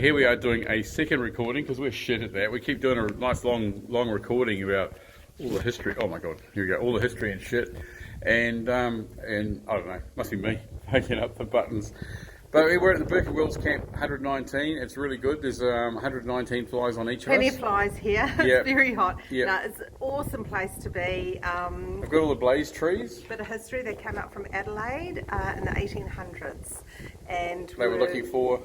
here we are doing a second recording because we're shit at that. We keep doing a nice long recording about all the history. Oh my god, here we go, all the history and shit. And I don't know, must be me picking up the buttons. But we're at the Burke camp 119. It's really good. There's 119 flies on each of us. Plenty of flies here. Yep. It's very hot. Yep. No, it's an awesome place to be. I've got all the blaze trees. Bit of history. They came up from Adelaide in the 1800s, and They were looking for.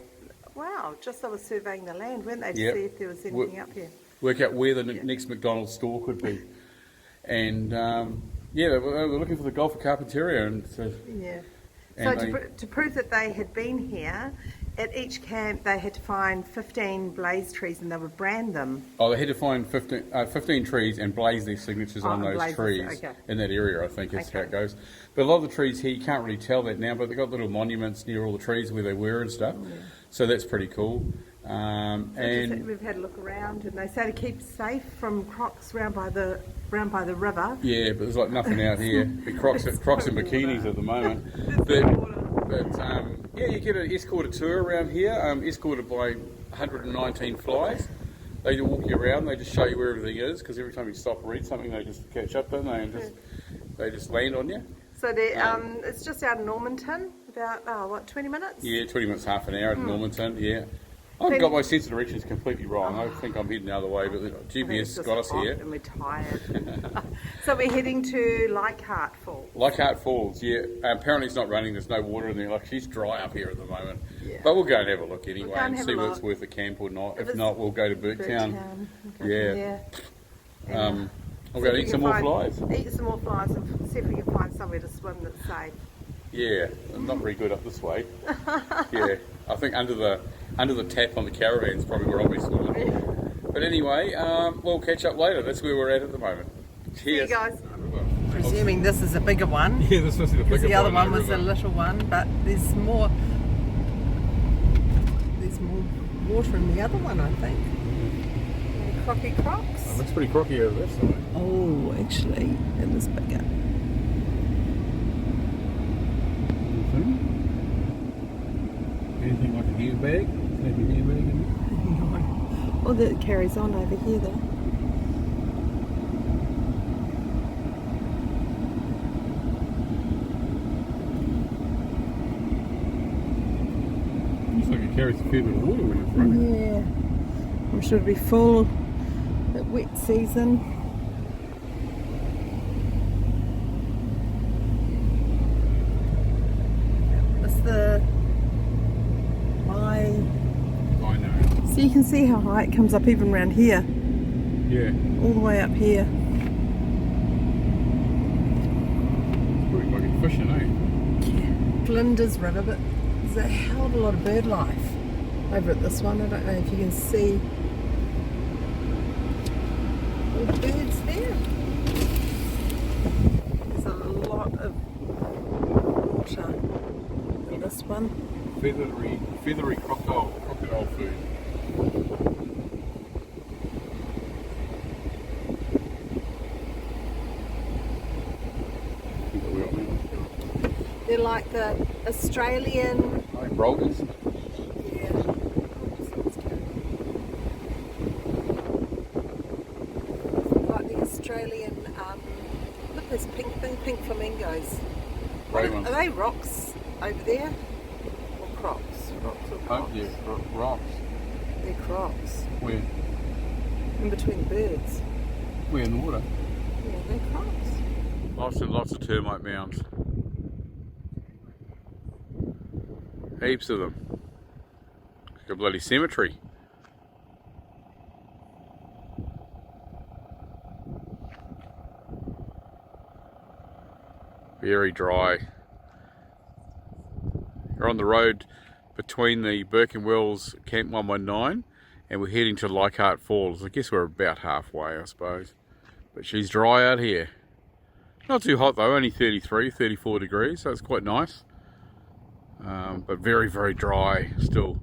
Wow, just they were surveying the land, weren't they, to Yep. see if there was anything up here. Work out where the next McDonald's store could be. And yeah, they were looking for the Gulf of Carpentaria, and so. Yeah. And So to prove that they had been here, at each camp they had to find 15 blaze trees and they would brand them. Oh, they had to find 15 trees and blaze their signatures on those blazes, trees okay. in that area, I think is how it goes. But a lot of the trees here, you can't really tell that now, but they've got little monuments near all the trees where they were and stuff. Yeah. So that's pretty cool. And we've had a look around, and they say to keep safe from crocs round by the river. yeah, but there's like nothing out here. Crocs in bikinis at the moment. But yeah, you get an escorted tour around here, escorted by 119 flies. They walk you around, they just show you where everything is, because every time you stop and read something, they just catch up, don't they? And they just land on you. So it's just out of Normanton, about 20 minutes? Yeah, 20 minutes, half an hour at Normanton, yeah. I've got my sense of direction is completely wrong. I think I'm heading the other way, but the GPS has got us here. And we're tired. So we're heading to Liechardt Falls. Liechardt Falls, yeah. Apparently it's not raining, there's no water in there. Like, she's dry up here at the moment. Yeah. But we'll go and have a look anyway and and see whether it's worth a camp or not. If not, we'll go to Burketown. Yeah. We'll go eat some more flies. Eat some more flies and see if we can find somewhere to swim that's safe. Yeah, not very good up this way. Yeah, I think under the tap on the caravan is probably where I'll be swimming. Yeah. But anyway, we'll catch up later. That's where we're at the moment. Cheers. See you guys. Presuming this is a bigger one. Yeah, this must be the bigger one. The other one was a little one, but there's more water in the other one, I think. Crocky crocs. Oh, looks pretty crocky over this side. Oh, actually, it was bigger. Anything like a gear bag? Maybe a gear bag in there? No. Oh, that carries on over here though. Looks like it carries a fair bit of water when it's running. Yeah. I'm sure it'll be full at wet season. I know. So you can see how high it comes up even around here. Yeah. All the way up here. It's pretty fucking fishing, eh? Yeah. Flinders River, but there's a hell of a lot of bird life over at this one. I don't know if you can see all the birds there. There's a lot of water in this one. Feathery crocodile food. They're like the Australian... Like rollers? Yeah. Like the Australian... look, there's pink flamingos. Are they rocks over there? Or crocs? Rocks or crocs? Oh, yeah, rocks. They're crocs. Where? In between the birds. Where in the water? Yeah, they're crocs. Lots and lots of termite mounds. Heaps of them. Like a bloody cemetery. Very dry. We're on the road between the Burke Camp 119 and we're heading to Liechardt Falls. I guess we're about halfway, I suppose. But she's dry out here. Not too hot though, only 33, 34 degrees, so it's quite nice. But very, very dry still.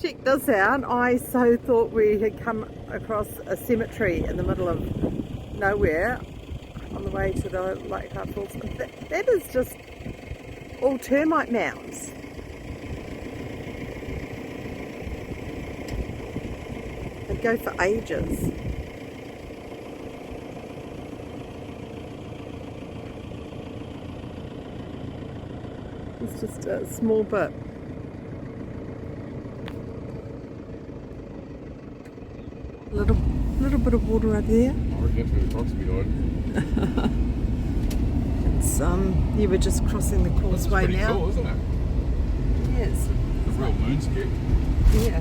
Check this out. I so thought we had come across a cemetery in the middle of nowhere on the way to the Liechardt Falls. That is just all termite mounds. go for ages. It's just a small bit. Little bit of water over there. I reckon that's where the crocs will be hiding. It's you were just crossing the causeway That's pretty now. cool, isn't it? Yes. A real moonscape. Yeah.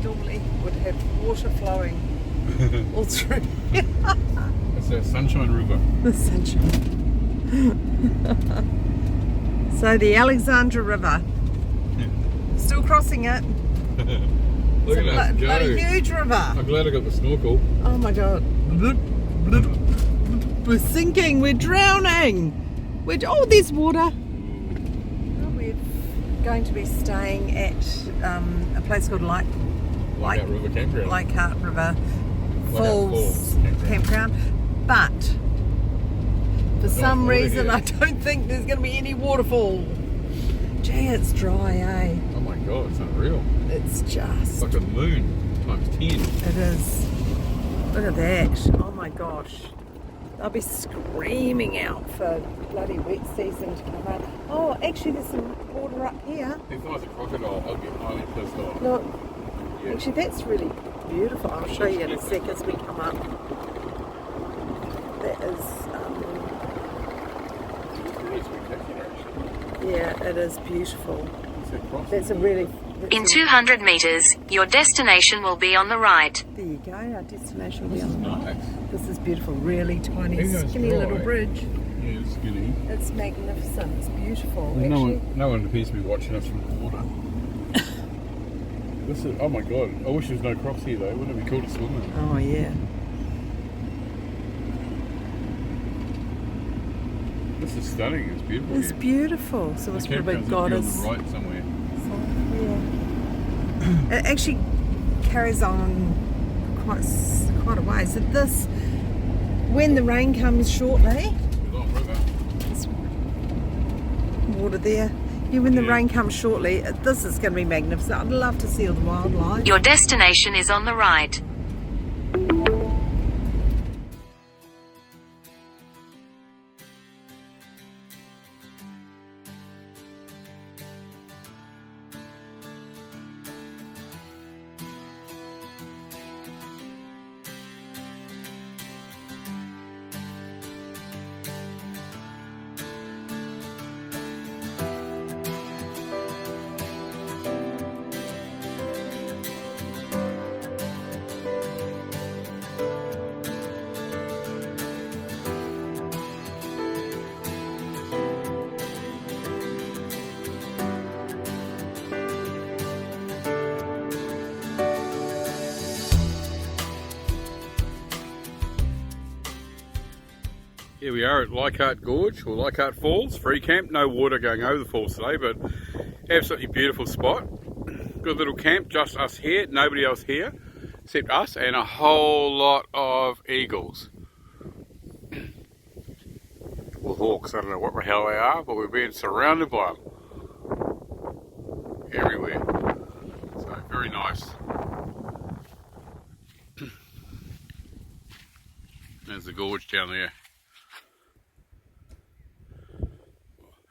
Normally would have water flowing all through. It's a sunshine river. The sunshine. So the Alexandra River. Still crossing it. Look at us go. Bloody huge river. I'm glad I got the snorkel. Oh my god. We're sinking, we're drowning. Oh, there's water. Well, we're going to be staying at a place called Liechardt River Campground. Liechardt River Falls Falls Campground. But for some water reason here. I don't think there's going to be any waterfall. Gee, it's dry, eh? Oh my god, it's unreal. It's It's just... like a moon times 10. It is. Look at that. Oh my gosh. They'll be screaming out for bloody wet season to come out. Oh, actually there's some water up here. If I was a crocodile, I'd be highly pissed off. Look. Yeah. Actually that's really beautiful. I'll show you in a sec as we come up. That is... It's really spectacular actually. yeah, it is beautiful. It's a cross. That's a really... In 200 meters, your destination will be on the right. There you go, our destination will be This is on the right. nice. This is beautiful, really tiny, Who knows skinny why? little bridge. Yeah, it's skinny. It's magnificent, it's beautiful. No Actually, one, no one appears to be watching us from the water. This is, oh my god, I wish there was no crocs here though. Wouldn't it be cool to swim in? oh yeah. This is stunning, it's beautiful It's here. beautiful. So The it's probably campground's up here on goddess. the right somewhere. Yeah. It actually carries on quite a way. So this, when the rain comes shortly, The long river. there's water there. Yeah, when the Yeah. rain comes shortly, this is going to be magnificent. I'd love to see all the wildlife. Your destination is on the right. Here we are at Liechardt Gorge, or Liechardt Falls, free camp. No water going over the falls today, but absolutely beautiful spot. Good little camp, just us here, nobody else here, except us and a whole lot of eagles. Or hawks, I don't know what the hell they are, but we're being surrounded by them. Everywhere. So, very nice. There's the gorge down there.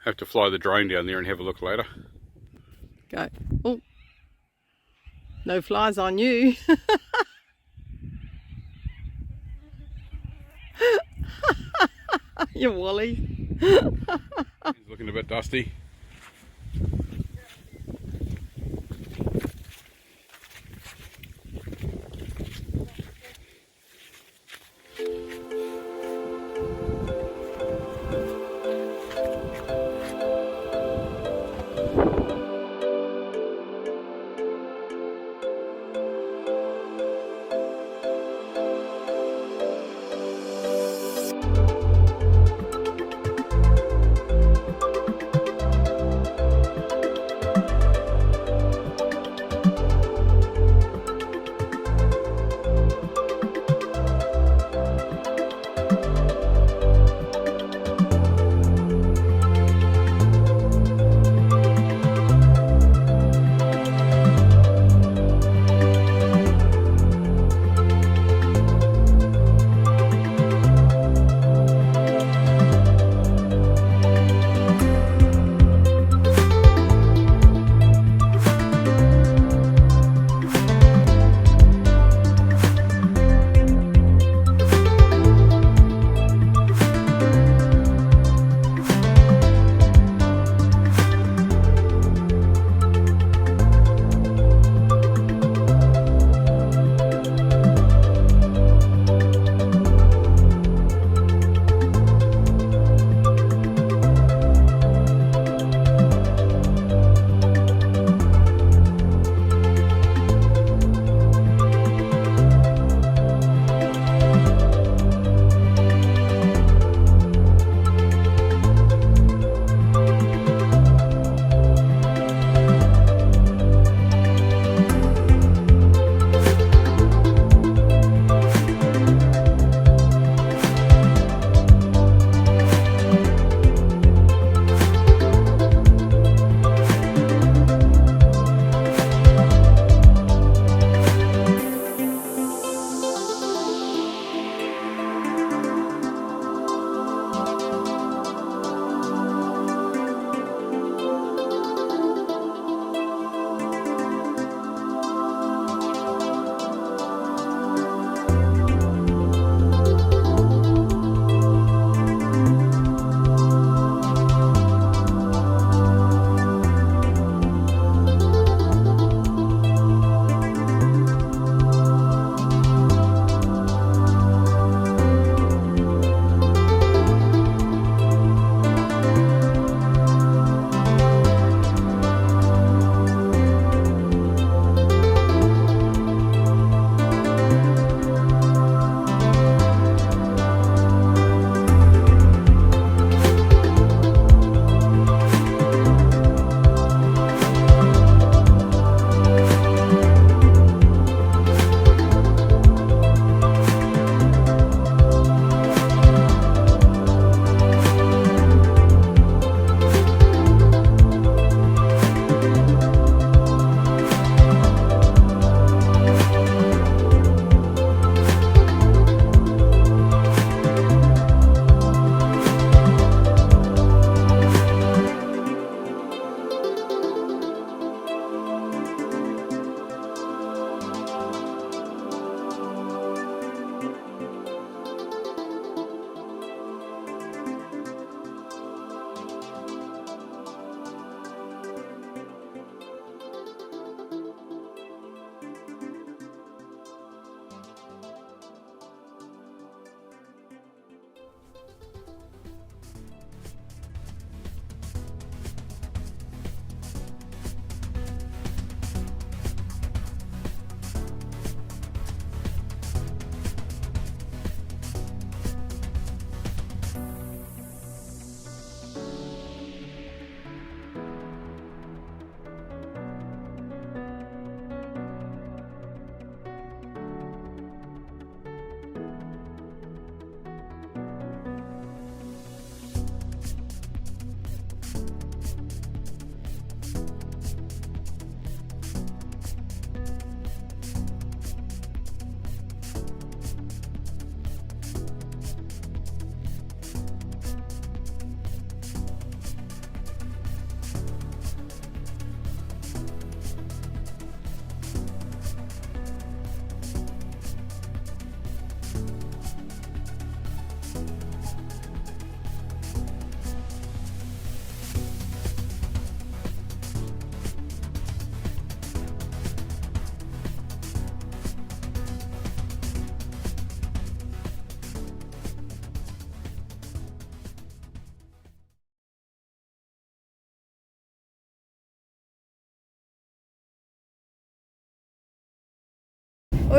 Have to fly the drone down there and have a look later. Go. Oh, no flies on you. You Wally. He's looking a bit dusty.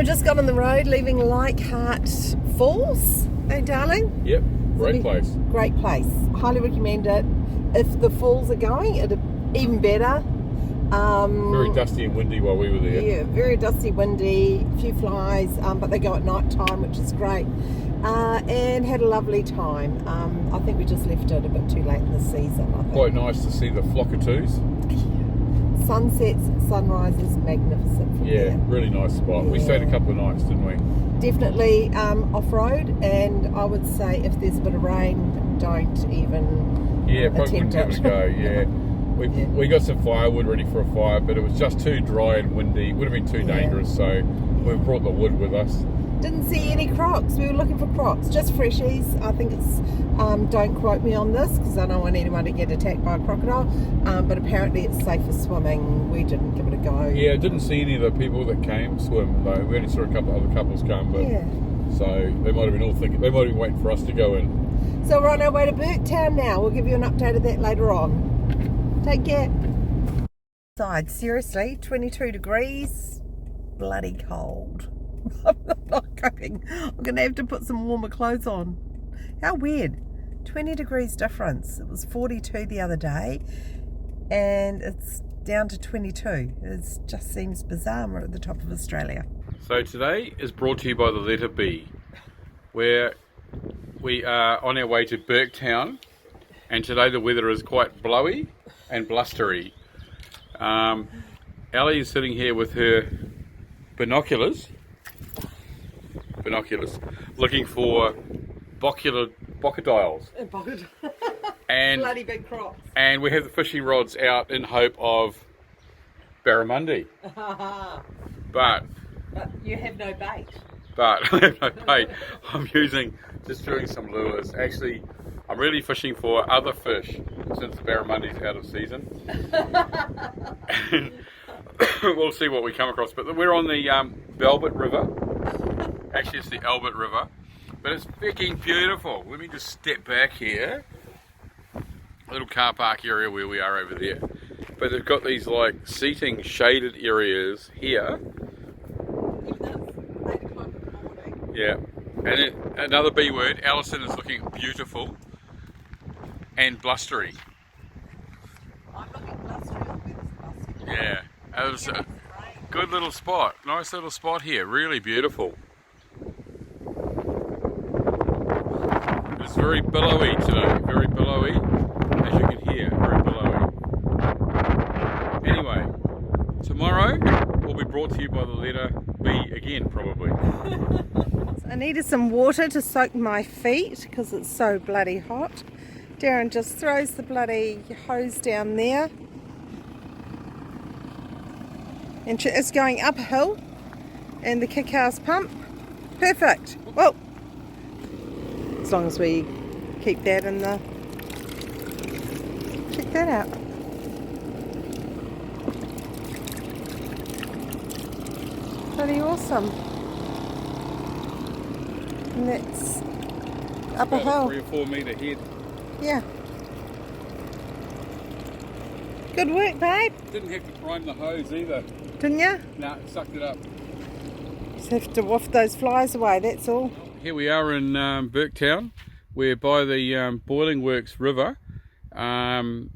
we just got on the road leaving Liechardt Falls. Hey, darling? Yep, great place. Great place. Highly recommend it. If the falls are going, it'd even better. Very dusty and windy while we were there. Yeah, very dusty, windy, a few flies, but they go at night time, which is great. And had a lovely time. I think we just left it a bit too late in the season, I think. Quite nice to see the flockatoos. Sunsets, sunrises, magnificent from Yeah, there. really nice spot. We stayed a couple of nights, didn't we? Definitely off-road, and I would say if there's a bit of rain, don't even Yeah, probably attempt wouldn't give it a go, yeah. We got some firewood ready for a fire, but it was just too dry and windy. It would have been too dangerous, so we brought the wood with us. Didn't see any crocs. We were looking for crocs, just freshies. I think it's, don't quote me on this because I don't want anyone to get attacked by a crocodile, but apparently it's safe for swimming. We didn't give it a go. Yeah, didn't see any of the people that came swim though. We only saw a couple other couples come, but so they might have been all thinking, they might have been waiting for us to go in. So we're on our way to Burketown now. We'll give you an update of that later on. Take care. Outside, seriously, 22 degrees, bloody cold. I'm not coping. I'm going to have to put some warmer clothes on. How weird. 20 degrees difference. It was 42 the other day and it's down to 22. It just seems bizarre. We're at the top of Australia. So today is brought to you by the letter B, where we are on our way to Burketown, and today the weather is quite blowy and blustery. Ali is sitting here with her binoculars, looking for bocadiles. And bloody big crocs. And we have the fishing rods out in hope of barramundi. But you have no bait. But I have no bait. I'm just doing some lures. Actually, I'm really fishing for other fish since the barramundi's out of season. And we'll see what we come across. But we're on the Velvet River. Actually, it's the Albert River. But it's freaking beautiful. Let me just step back here. A little car park area where we are over there. But they've got these like seating shaded areas here. Yeah. And then another B word, Alison is looking beautiful and blustery. I'm looking blustery. Yeah. It was a good little spot. Nice little spot here. Really beautiful. It's very billowy today. Very billowy. As you can hear, very billowy. Anyway, tomorrow will be brought to you by the letter B again, probably. I needed some water to soak my feet because it's so bloody hot. Darren just throws the bloody hose down there. And it's going uphill. And the kick-house pump. Perfect. Well, as long as we keep that in the... Check that out. Bloody awesome. And that's up a hill. 3 or 4 metre head. Yeah. Good work, babe. Didn't have to prime the hose either. Didn't you? No, it sucked it up. Just have to waft those flies away, that's all. Here we are in Burketown. We're by the Boiling Works River. I'm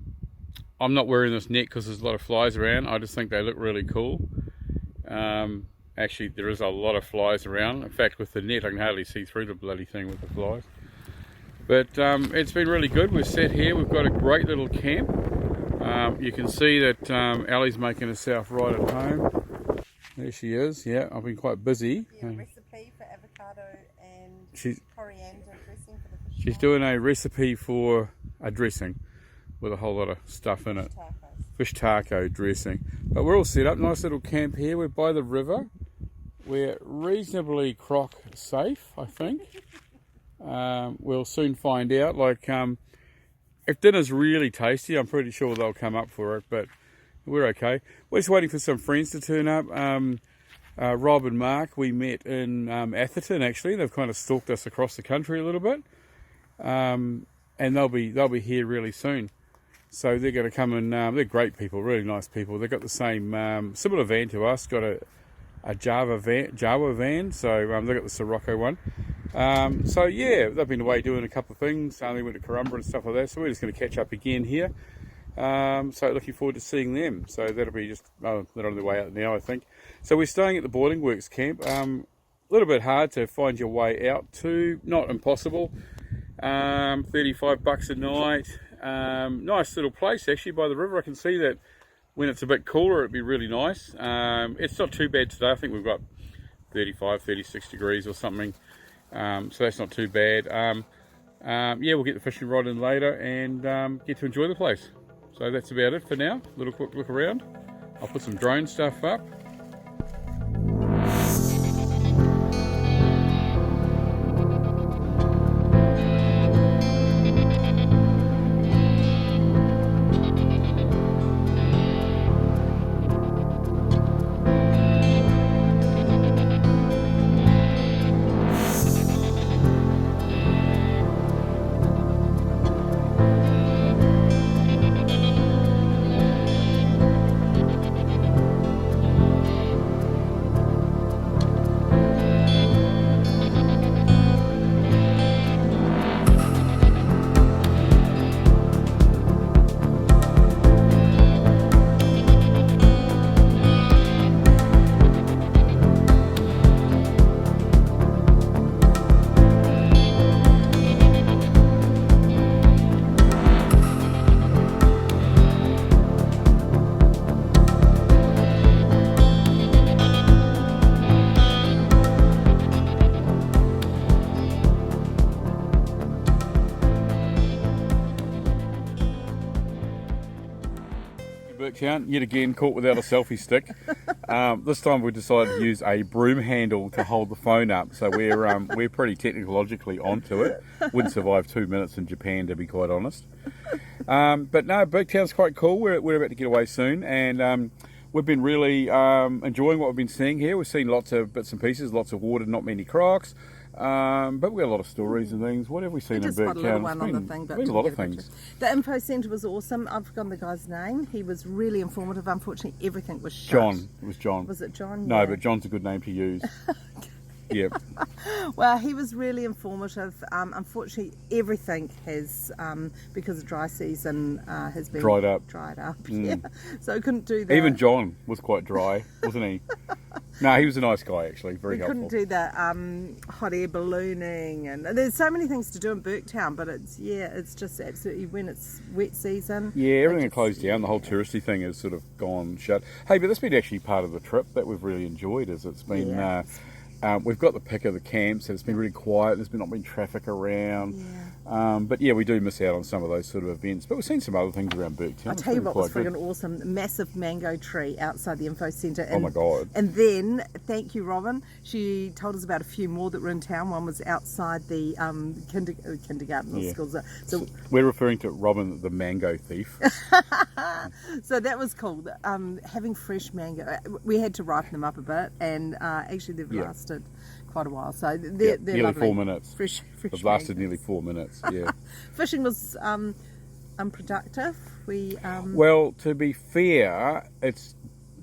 not wearing this net because there's a lot of flies around. I just think they look really cool. Actually, there is a lot of flies around. In fact, with the net, I can hardly see through the bloody thing with the flies. But it's been really good. We've sat here. We've got a great little camp. You can see that Ali's making herself right at home. There she is. Yeah, I've been quite busy. Yeah, recipe for avocado and coriander dressing for the fish. She's doing a recipe for a dressing with a whole lot of stuff in it. Fish taco dressing. But we're all set up. Nice little camp here. We're by the river. We're reasonably croc safe, I think. We'll soon find out. Like, if dinner's really tasty, I'm pretty sure they'll come up for it, but we're okay. We're just waiting for some friends to turn up. Rob and Mark, we met in Atherton, actually. They've kind of stalked us across the country a little bit. And they'll be here really soon. So they're going to come and they're great people, really nice people. They've got the same, similar van to us, got a Java van. So they got the Sirocco one. So yeah, they've been away doing a couple of things. They went to Corumba and stuff like that. So we're just going to catch up again here. So looking forward to seeing them. So that'll be just they're on their way out now, I think. So we're staying at the Boarding Works camp. A little bit hard to find your way out to, not impossible. $35 a night. Nice little place actually by the river. I can see that when it's a bit cooler it'd be really nice. It's not too bad today. I think we've got 35, 36 degrees or something. So that's not too bad. Yeah, we'll get the fishing rod in later and get to enjoy the place. So that's about it for now. Little quick look around. I'll put some drone stuff up. Burketown, yet again caught without a selfie stick. This time we decided to use a broom handle to hold the phone up, so we're pretty technologically onto it. Wouldn't survive 2 minutes in Japan, to be quite honest. But no, Burketown's quite cool. We're about to get away soon, and we've been really enjoying what we've been seeing here. We've seen lots of bits and pieces, lots of water, not many crocs. But we've got a lot of stories and things. What have we seen in Burketown? Been a lot of things. The info centre was awesome. I've forgotten the guy's name. He was really informative. Unfortunately, everything was shut. John. It was John. Was it John? No, yeah. but John's a good name to use. Yeah. Well, he was really informative. Unfortunately, everything has, because of dry season, has been dried up. Yeah. So I couldn't do that. Even John was quite dry, wasn't he? No, he was a nice guy actually, very helpful. We couldn't do that hot air ballooning, and there's so many things to do in Burketown, but it's just absolutely when it's wet season. Yeah, everything closed down. The whole touristy thing has sort of gone shut. Hey, but that's been actually part of the trip that we've really enjoyed. Is it's been. Yeah. We've got the pick of the camps, and it's been really quiet. There's not been traffic around. Yeah. But yeah, we do miss out on some of those sort of events. But we've seen some other things around Burketown. I'll tell you what was friggin' awesome. Massive mango tree outside the info centre. And, oh my God. And then, thank you, Robin. She told us about a few more that were in town. One was outside the kindergarten or schools. So we're referring to Robin, the mango thief. So that was cool. Having fresh mango. We had to ripen them up a bit, and actually they've lasted quite a while, so they're nearly lovely. 4 minutes. Fresh They've lasted nearly 4 minutes. Yeah. Fishing was unproductive. Well, to be fair, it's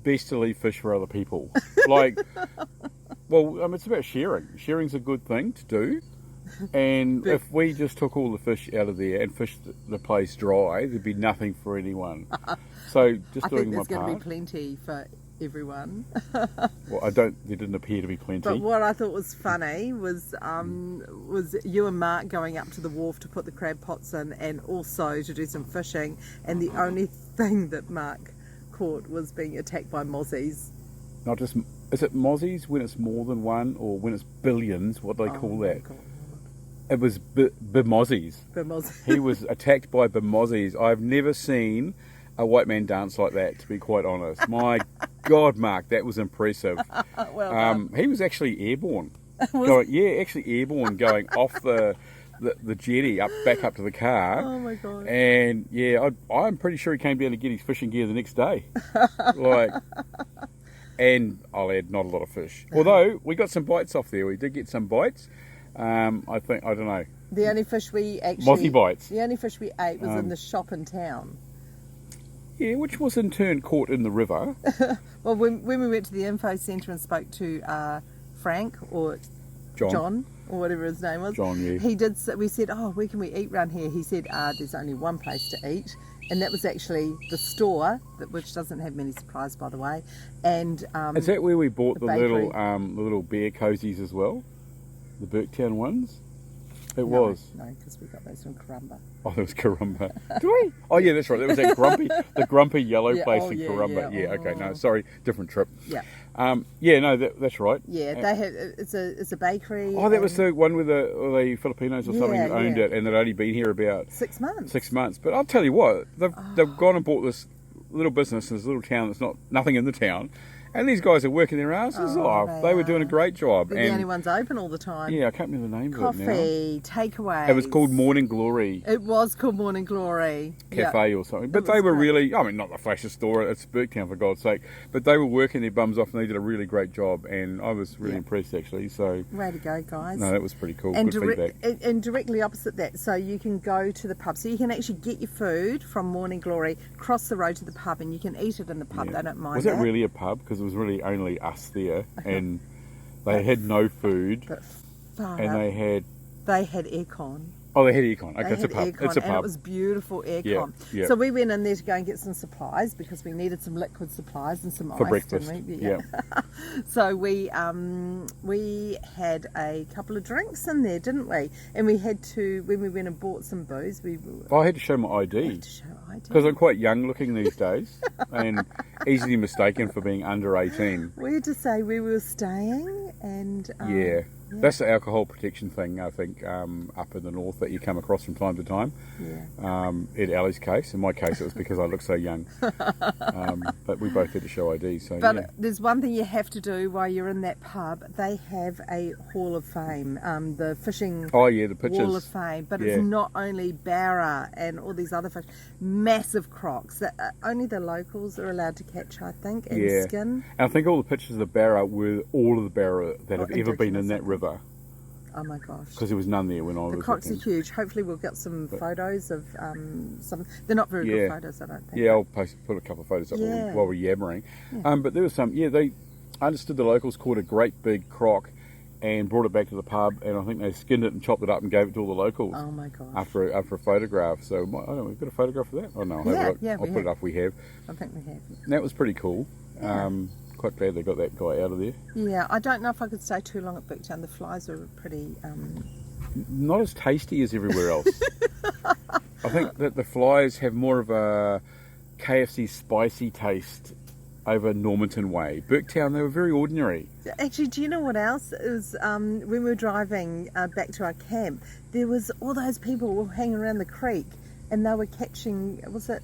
best to leave fish for other people. Like, well, it's about sharing. Sharing's a good thing to do. And if we just took all the fish out of there and fished the place dry, there'd be nothing for anyone. So just doing my part. I think there's going to be plenty for everyone. Well, there didn't appear to be plenty. But what I thought was funny was you and Mark going up to the wharf to put the crab pots in, and also to do some fishing, and the only thing that Mark caught was being attacked by mozzies. Not just, is it mozzies when it's more than one, or when it's billions? What do they call that? God. It was bimozzies. He was attacked by bimozzies. I've never seen a white man dance like that, to be quite honest. My God, Mark, that was impressive. Well he was actually airborne. Actually airborne, going off the jetty back up to the car. Oh my God. And yeah, I'm pretty sure he came down to get his fishing gear the next day. And I'll add, not a lot of fish. Although we got some bites off there. We did get some bites. I don't know. The only fish we actually... Mozzie bites. The only fish we ate was in the shop in town. Yeah, which was in turn caught in the river. Well, when we went to the info centre and spoke to Frank or John or whatever his name was, John, yeah. he did. We said, "Oh, where can we eat round here?" He said, "There's only one place to eat, and that was actually the store, which doesn't have many supplies, by the way." And is that where we bought the bakery. little bear cozies as well? The Burketown ones? It was. No, because we got those from Karumba. Oh, that was Karumba. Did we? Oh, yeah, that's right. That was that the grumpy yellow Yeah, place oh, in yeah, Karumba. yeah. Yeah, okay, no, sorry, different trip. Yeah. Yeah, no, that's right. Yeah, they have. It's a bakery. Oh, that was the one with the Filipinos or something Yeah, that owned yeah. it, and they'd only been here about 6 months. 6 months. But I'll tell you what, they've gone and bought this little business in this little town that's nothing in the town, and these guys are working their asses off. They were doing a great job. They're the only ones open all the time. Yeah, I can't remember the name of it Coffee, takeaway. now. It was called Morning Glory It was called Morning Glory. Cafe or something. But It they was were great. really, I mean, not the flashiest store, it's Burketown for God's sake, but they were working their bums off and they did a really great job, and I was really impressed actually. So, Way to go, guys. no, that was pretty cool. And, Good feedback. and directly opposite that, so you can go to the pub. So you can actually get your food from Morning Glory, cross the road to the pub, and you can eat it in the pub. Yeah. They don't mind Was that. it really a pub? Because it was really only us there, and they had no food, But far and out. they had They had aircon. oh, they had aircon. They Okay, it's a had pub. aircon, It's a and it pub. was beautiful aircon. yeah. So we went in there to go and get some supplies because we needed some liquid supplies and some For ice, breakfast. didn't we? Yeah. So we had a couple of drinks in there, didn't we? And we had to, when we went and bought some booze, we I had to show my had ID to show ID. because I'm quite young looking these days, and easily mistaken for being under 18. We had to say where we were staying, and Yeah. That's the alcohol protection thing, I think, up in the north that you come across from time to time. yeah. In Ali's case, in my case, it was because I look so young. But we both had to show ID, so But yeah. there's one thing you have to do while you're in that pub. They have a Hall of Fame, the fishing Oh yeah, the pictures. Wall of Fame. But Yeah. it's not only barra and all these other fish, massive crocs that only the locals are allowed to catch, I think, and Yeah. skin. And I think all the pictures of the barra were all of the barra that have ever been in indigenous, I that think. river, Oh my gosh. because there was none there when I The was crocs are looking. huge. Hopefully we'll get some photos of some. They're not very Yeah. good photos, I don't think. Yeah, I'll put a couple of photos up Yeah. while we're yammering. But there was some, they understood the locals caught a great big croc and brought it back to the pub, and I think they skinned it and chopped it up and gave it to all the locals Oh my gosh. after a photograph. So, I don't know, we've got a photograph of that? Oh no, I'll have Yeah, a look. yeah, I'll we put it have. up, we have. I think we have. And that was pretty cool. Quite glad they got that guy out of there. Yeah, I don't know if I could stay too long at Burketown. The flies are pretty. Not as tasty as everywhere else. I think that the flies have more of a KFC spicy taste over Normanton way. Burketown, they were very ordinary. Actually, do you know what else? It was when we were driving back to our camp, there was all those people were hanging around the creek and they were catching, was it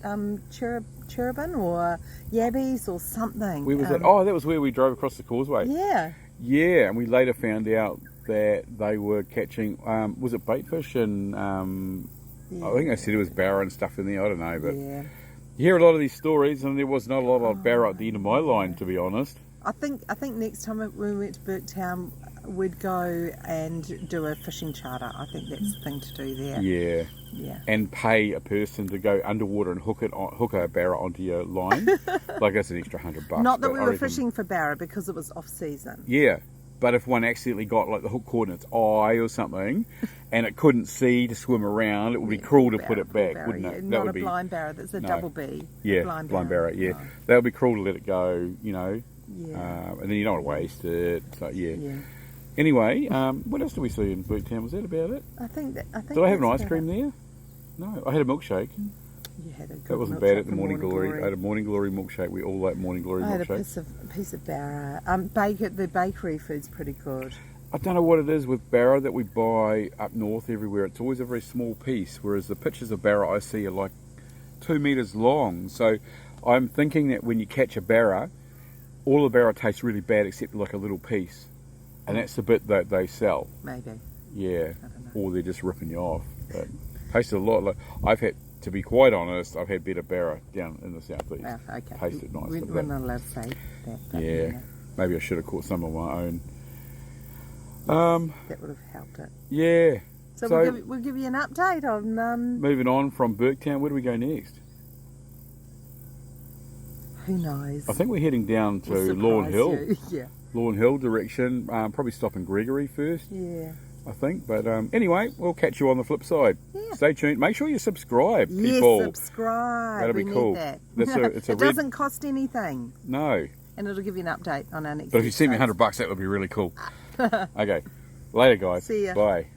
cherubin or yabbies or something? Where was that? Oh, that was where we drove across the causeway. Yeah. Yeah, and we later found out that they were catching, was it baitfish? And I think they said it was barra and stuff in there, I don't know. But Yeah. you hear a lot of these stories, and there was not a lot of barra at the end of my line, to be honest. I think next time when we went to Burketown, we'd go and do a fishing charter. I think that's the thing to do there. Yeah. Yeah. And pay a person to go underwater and hook a barra onto your line. Like that's an extra $100. Not that but we I were reckon- fishing for barra because it was off season. Yeah, but if one accidentally got like the hook caught in its eye or something, and it couldn't see to swim around, it would be cruel to put it back, Barra, wouldn't yeah. it? Not would a be blind barra. That's a no. double B. yeah, blind barra. Yeah, No. that would be cruel to let it go. Yeah. And then you don't want to waste it. So yeah. Yeah. Anyway, what else did we see in Burketown? Was that about it? I think. Did I have an that's ice cream about there? No, I had a milkshake. it. You had a good That wasn't milkshake bad at the from Morning Glory. I had a Morning Glory milkshake. We all like Morning Glory I had a milkshakes. piece of barra. The bakery food's pretty good. I don't know what it is with barra that we buy up north everywhere. It's always a very small piece, whereas the pictures of barra I see are like 2 meters long. So I'm thinking that when you catch a barra, all the barra tastes really bad except like a little piece. And that's the bit that they sell. Maybe. Yeah. I don't know. Or they're just ripping you off. But tasted a lot. Like I've had, to be quite honest, I've had better barra down in the southeast. Oh, okay. Tasted nice. We're but not allowed to say that. but, yeah. you know, Maybe I should have caught some of my own. that would have helped it. Yeah. So, So- we'll give you an update on. Moving on from Burketown, where do we go next? Who knows? I think we're heading down to We'll Lawn surprise Hill. you. Yeah. Lawn Hill direction. Probably stopping Gregory first. Yeah. I think. But anyway, we'll catch you on the flip side. Yeah. Stay tuned. Make sure you subscribe, Yes, people. subscribe. That'll be We cool. Need that. It's a it red... doesn't cost anything. No. And it'll give you an update on our next But if you send me episode. $100, that would be really cool. Okay. Later, guys. See ya. Bye.